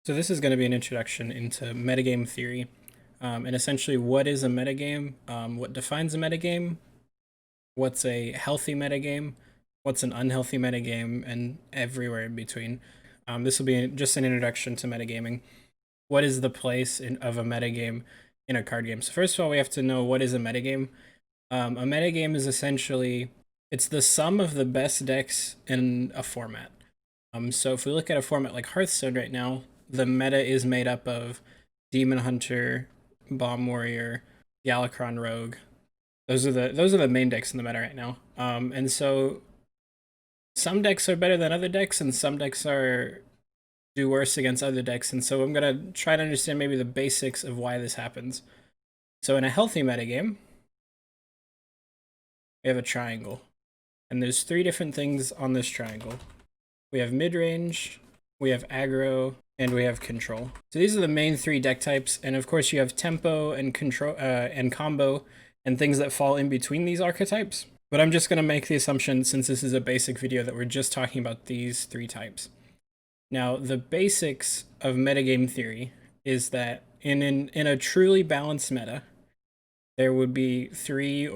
So this is going to be an introduction into metagame theory, and essentially what is a metagame, what defines a metagame, what's a healthy metagame, what's an unhealthy metagame, and everywhere in between. This will be just an introduction to metagaming. What is the place of a metagame in a card game? So first of all, we have to know what is a metagame. A metagame is essentially, it's the sum of the best decks in a format. So if we look at a format like Hearthstone right now, the meta is made up of Demon Hunter, Bomb Warrior, Galakrond Rogue. Those are the main decks in the meta right now. And so some decks are better than other decks, and some decks do worse against other decks. And so I'm gonna try to understand maybe the basics of why this happens. So in a healthy metagame, we have a triangle, and there's three different things on this triangle. We have mid-range, we have aggro, and we have control. So these are the main three deck types, and of course you have tempo and control and combo and things that fall in between these archetypes. But I'm just going to make the assumption, since this is a basic video, that we're just talking about these three types. Now, the basics of metagame theory is that in a truly balanced meta, there would be three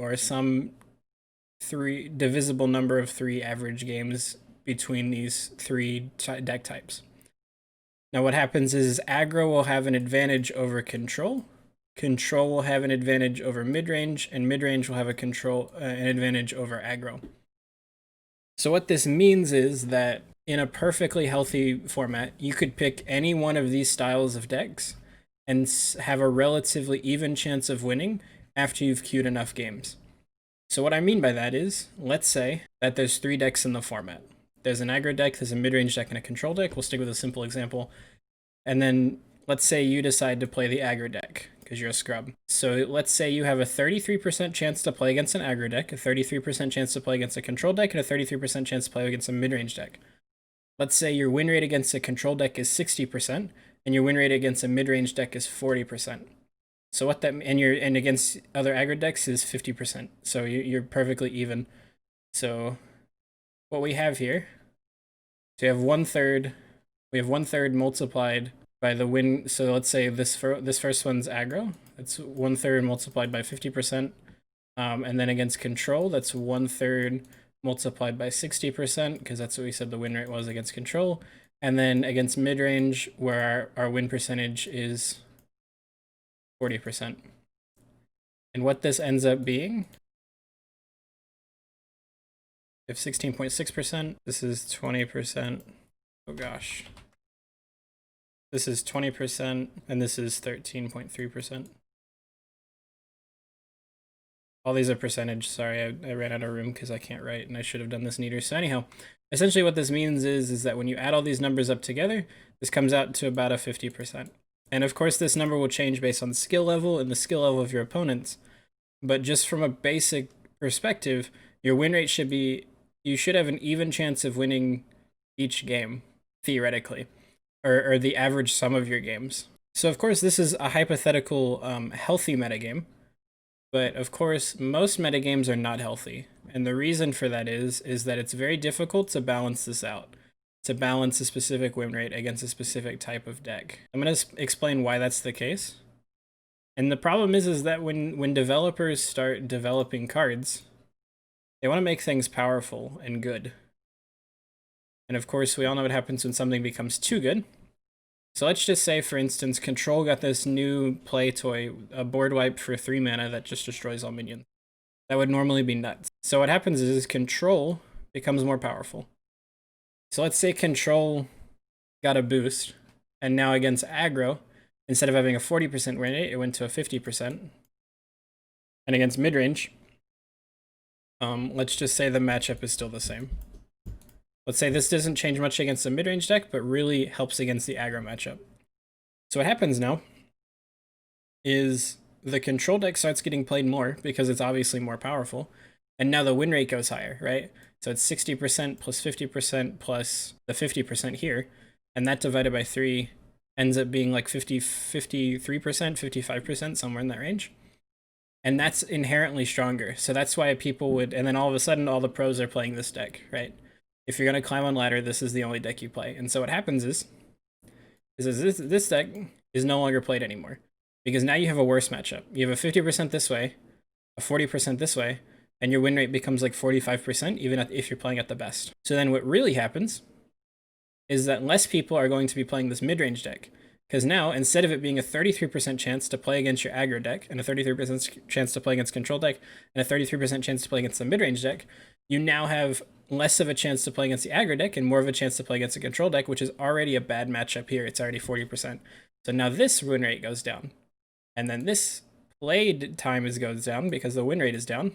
divisible number of three average games between these three deck types. Now what happens is aggro will have an advantage over control, control will have an advantage over midrange, and midrange will have an advantage over aggro. So what this means is that in a perfectly healthy format, you could pick any one of these styles of decks and have a relatively even chance of winning after you've queued enough games. So what I mean by that is, let's say that there's three decks in the format. There's an aggro deck, there's a mid-range deck, and a control deck. We'll stick with a simple example. And then let's say you decide to play the aggro deck because you're a scrub. So let's say you have a 33% chance to play against an aggro deck, a 33% chance to play against a control deck, and a 33% chance to play against a mid-range deck. Let's say your win rate against a control deck is 60%, and your win rate against a mid-range deck is 40%. So what that and against other aggro decks is 50%. So you're perfectly even. So what we have here, so we have 1/3. We have 1/3 multiplied by the win. So let's say this first one's aggro. That's 1/3 multiplied by 50%. And then against control, that's 1/3 multiplied by 60%, because that's what we said the win rate was against control. And then against mid-range, where our win percentage is 40%. And what this ends up being, if 16.6%, this is 20%. Oh gosh. This is 20%, and this is 13.3%. All these are percentage. Sorry, I ran out of room because I can't write, and I should have done this neater. So anyhow, essentially what this means is that when you add all these numbers up together, this comes out to about a 50%. And of course, this number will change based on the skill level and the skill level of your opponents. But just from a basic perspective, your win rate should be, you should have an even chance of winning each game, theoretically, or the average sum of your games. So of course, this is a hypothetical healthy metagame, but of course, most metagames are not healthy. And the reason for that is that it's very difficult to balance this out, to balance a specific win rate against a specific type of deck. I'm going to explain why that's the case. And the problem is that when developers start developing cards, they want to make things powerful and good. And of course, we all know what happens when something becomes too good. So let's just say, for instance, Control got this new play toy, a board wipe for 3 mana that just destroys all minions. That would normally be nuts. So what happens is Control becomes more powerful. So let's say Control got a boost, and now against aggro, instead of having a 40% win rate, it went to a 50%. And against midrange, let's just say the matchup is still the same. Let's say this doesn't change much against the midrange deck, but really helps against the aggro matchup. So what happens now is the control deck starts getting played more because it's obviously more powerful, and now the win rate goes higher, right? So it's 60% plus 50% plus the 50% here, and that divided by 3 ends up being like 53%, 55%, somewhere in that range. And that's inherently stronger. So that's why people would, and then all of a sudden all the pros are playing this deck, right? If you're going to climb on ladder, this is the only deck you play. And so what happens is, is this deck is no longer played anymore. Because now you have a worse matchup. You have a 50% this way, a 40% this way, and your win rate becomes like 45%, even if you're playing at the best. So then what really happens is that less people are going to be playing this mid-range deck. Because now, instead of it being a 33% chance to play against your aggro deck, and a 33% chance to play against control deck, and a 33% chance to play against the mid-range deck, you now have less of a chance to play against the aggro deck and more of a chance to play against the control deck, which is already a bad matchup here. It's already 40%. So now this win rate goes down. And then this played time goes down because the win rate is down.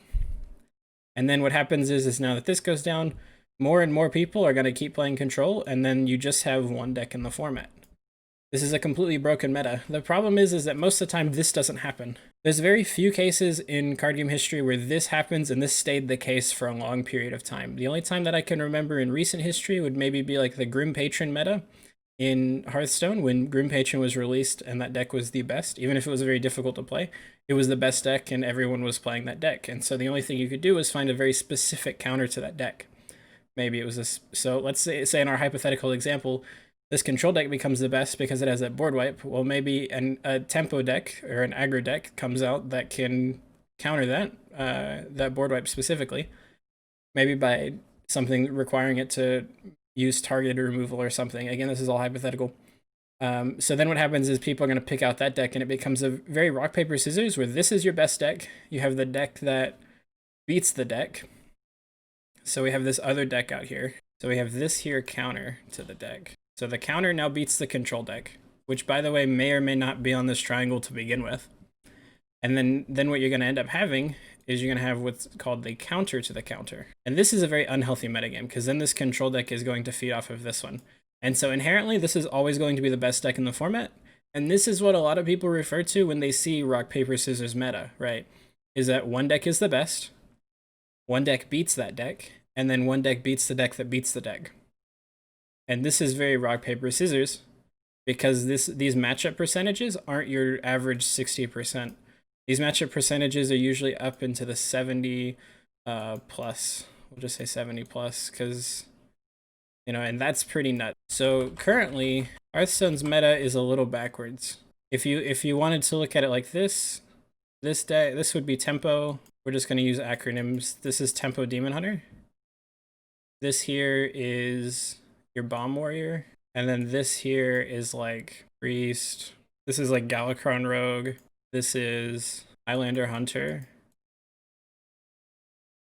And then what happens is now that this goes down, more and more people are going to keep playing control, and then you just have one deck in the format. This is a completely broken meta. The problem is that most of the time this doesn't happen. There's very few cases in card game history where this happens, and this stayed the case for a long period of time. The only time that I can remember in recent history would maybe be like the Grim Patron meta in Hearthstone, when Grim Patron was released and that deck was the best. Even if it was very difficult to play, it was the best deck and everyone was playing that deck. And so the only thing you could do was find a very specific counter to that deck. Maybe it was this. So let's say in our hypothetical example, this control deck becomes the best because it has that board wipe. Well, maybe a tempo deck or an aggro deck comes out that can counter that board wipe specifically. Maybe by something requiring it to use targeted removal or something. Again, this is all hypothetical. So then what happens is people are going to pick out that deck, and it becomes a very rock, paper, scissors, where this is your best deck. You have the deck that beats the deck. So we have this other deck out here. So we have this here counter to the deck. So the counter now beats the control deck, which, by the way, may or may not be on this triangle to begin with. And then what you're going to end up having is you're going to have what's called the counter to the counter. And this is a very unhealthy metagame, because then this control deck is going to feed off of this one. And so inherently, this is always going to be the best deck in the format. And this is what a lot of people refer to when they see rock, paper, scissors meta, right? Is that one deck is the best, one deck beats that deck, and then one deck beats the deck that beats the deck. And this is very rock, paper, scissors, because these matchup percentages aren't your average 60%. These matchup percentages are usually up into the 70 plus. We'll just say 70 plus, because, you know, and that's pretty nuts. So currently, Hearthstone's meta is a little backwards. If you wanted to look at it like this would be tempo. We're just going to use acronyms. This is tempo Demon Hunter. This here is your bomb warrior, and then this here is like priest. This is like Galakron rogue. This is Highlander hunter,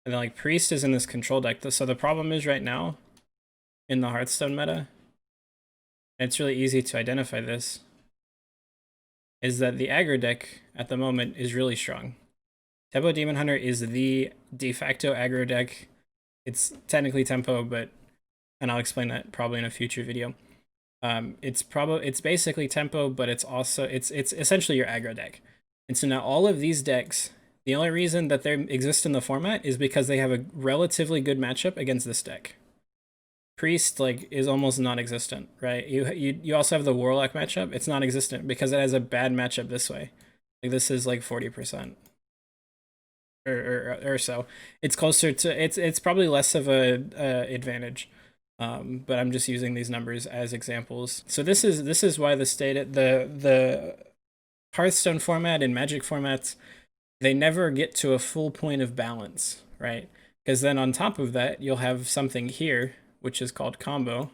and then like priest is in this control deck. So the problem is right now in the Hearthstone meta, and it's really easy to identify this, is that the aggro deck at the moment is really strong. Tempo Demon Hunter is the de facto aggro deck. It's technically tempo, but, and I'll explain that probably in a future video. It's basically tempo, but it's essentially your aggro deck. And so now all of these decks, the only reason that they exist in the format is because they have a relatively good matchup against this deck. Priest is almost non-existent, right? You also have the Warlock matchup. It's non-existent because it has a bad matchup this way. Like this is like 40%. Or so. It's closer to it's probably less of a advantage. But I'm just using these numbers as examples. So this is why the Hearthstone format and Magic formats, they never get to a full point of balance, right? Because then on top of that, you'll have something here, which is called combo.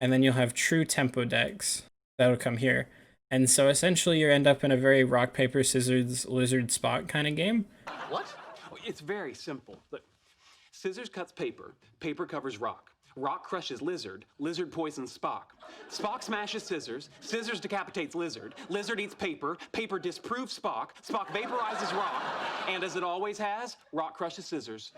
And then you'll have true tempo decks that'll come here. And so essentially you end up in a very rock, paper, scissors, lizard, spot kind of game. What? It's very simple. Look, scissors cuts paper, paper covers rock. Rock crushes lizard, lizard poisons Spock. Spock smashes scissors, scissors decapitates lizard, lizard eats paper, paper disproves Spock, Spock vaporizes rock, and as it always has, rock crushes scissors.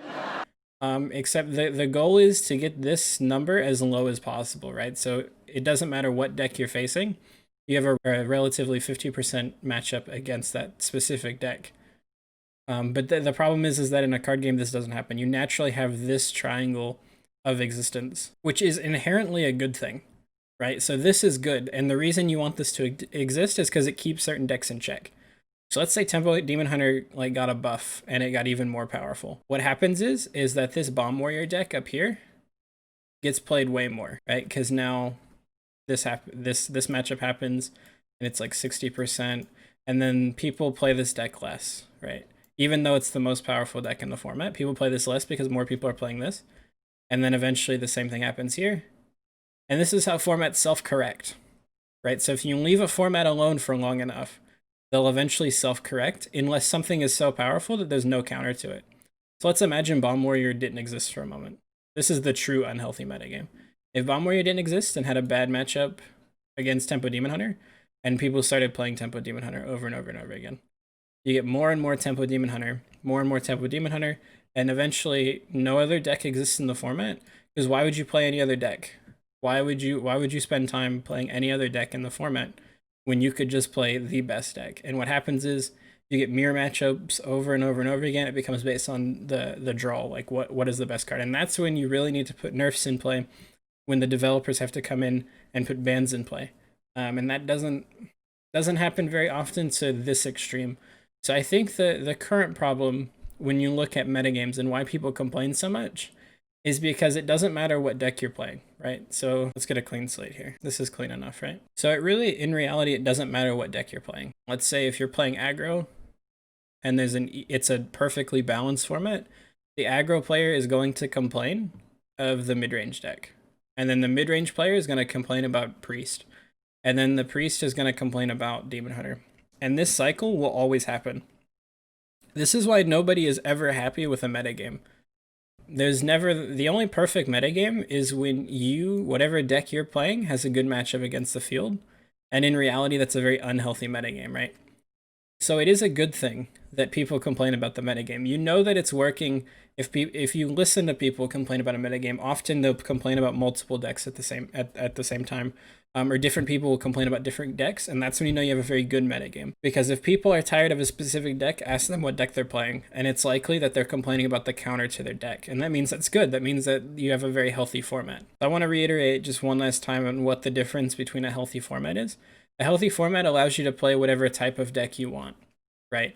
Except the goal is to get this number as low as possible, right? So it doesn't matter what deck you're facing. You have a relatively 50% matchup against that specific deck. But the problem is that in a card game, this doesn't happen. You naturally have this triangle of existence, which is inherently a good thing, right? So this is good. And the reason you want this to exist is because it keeps certain decks in check. So let's say Tempo Demon Hunter got a buff and it got even more powerful. What happens is that this Bomb Warrior deck up here gets played way more, right? Because now this matchup happens, and it's like 60%, and then people play this deck less, right? Even though it's the most powerful deck in the format, people play this less because more people are playing this, and then eventually the same thing happens here. And this is how formats self-correct, right? So if you leave a format alone for long enough, they'll eventually self-correct unless something is so powerful that there's no counter to it. So let's imagine Bomb Warrior didn't exist for a moment. This is the true unhealthy metagame. If Bomb Warrior didn't exist and had a bad matchup against Tempo Demon Hunter, and people started playing Tempo Demon Hunter over and over and over again, you get more and more Tempo Demon Hunter, more and more Tempo Demon Hunter, and eventually no other deck exists in the format, because why would you play any other deck? Why would you spend time playing any other deck in the format when you could just play the best deck? And what happens is you get mirror matchups over and over and over again. It becomes based on the draw, like what is the best card. And that's when you really need to put nerfs in play, when the developers have to come in and put bans in play. And that doesn't happen very often to this extreme. So I think the current problem when you look at metagames and why people complain so much is because it doesn't matter what deck you're playing, right? So let's get a clean slate here. This is clean enough, right? So in reality, it doesn't matter what deck you're playing. Let's say if you're playing aggro and it's a perfectly balanced format, the aggro player is going to complain of the mid-range deck. And then the mid-range player is going to complain about priest. And then the priest is going to complain about demon hunter. And this cycle will always happen. This is why nobody is ever happy with a metagame. There's never, the only perfect metagame is when whatever deck you're playing has a good matchup against the field. And in reality, that's a very unhealthy metagame, right? So it is a good thing that people complain about the metagame. You know that it's working if you listen to people complain about a metagame. Often they'll complain about multiple decks at the same time. Or different people will complain about different decks, and that's when you know you have a very good metagame. Because if people are tired of a specific deck, ask them what deck they're playing, and it's likely that they're complaining about the counter to their deck, and that means that's good. That means that you have a very healthy format. I want to reiterate just one last time on what the difference between a healthy format is. A healthy format allows you to play whatever type of deck you want, right?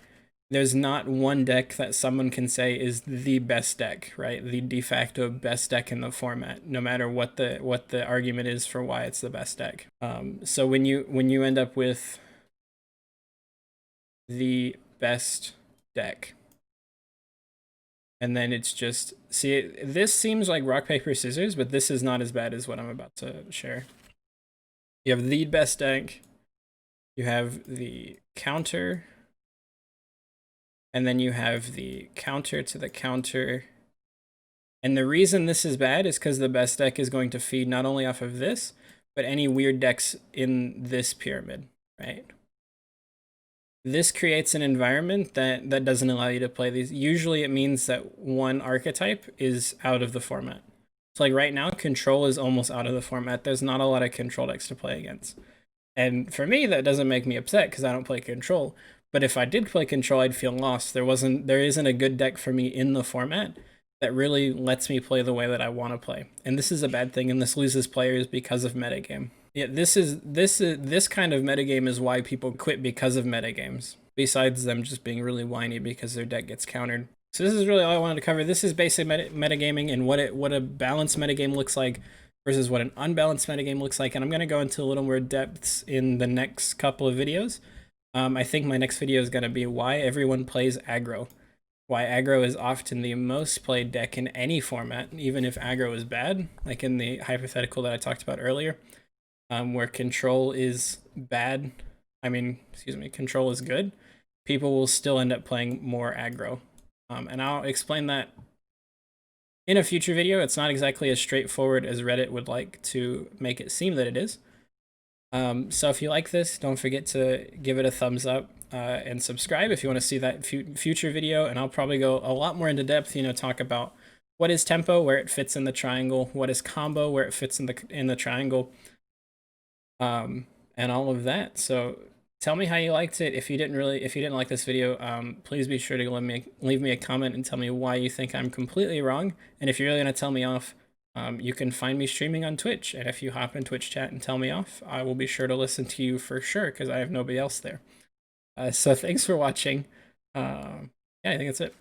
There's not one deck that someone can say is the best deck, right? The de facto best deck in the format, no matter what the argument is for why it's the best deck. So when you end up with the best deck, and then it's just, this seems like rock paper scissors, but this is not as bad as what I'm about to share. You have the best deck, you have the counter, and then you have the counter to the counter. And the reason this is bad is because the best deck is going to feed not only off of this, but any weird decks in this pyramid, right? This creates an environment that doesn't allow you to play these. Usually it means that one archetype is out of the format. So like right now, control is almost out of the format. There's not a lot of control decks to play against. And for me, that doesn't make me upset because I don't play control. But if I did play control, I'd feel lost. There isn't a good deck for me in the format that really lets me play the way that I want to play. And this is a bad thing, and this loses players because of metagame. Yeah, this kind of metagame is why people quit because of metagames, besides them just being really whiny because their deck gets countered. So this is really all I wanted to cover. This is basic metagaming and what a balanced metagame looks like versus what an unbalanced metagame looks like. And I'm going to go into a little more depths in the next couple of videos. I think my next video is going to be why everyone plays aggro. Why aggro is often the most played deck in any format, even if aggro is bad, like in the hypothetical that I talked about earlier, where control is bad. Control is good. People will still end up playing more aggro. And I'll explain that in a future video. It's not exactly as straightforward as Reddit would like to make it seem that it is. So if you like this, don't forget to give it a thumbs up and subscribe if you want to see that future video. And I'll probably go a lot more into depth, talk about what is tempo, where it fits in the triangle, what is combo, where it fits in the triangle, and all of that. So tell me how you liked it. If you didn't like this video, please be sure to leave me a comment and tell me why you think I'm completely wrong. And if you're really gonna tell me off, you can find me streaming on Twitch, and if you hop in Twitch chat and tell me off, I will be sure to listen to you for sure, because I have nobody else there. So thanks for watching. Yeah, I think that's it.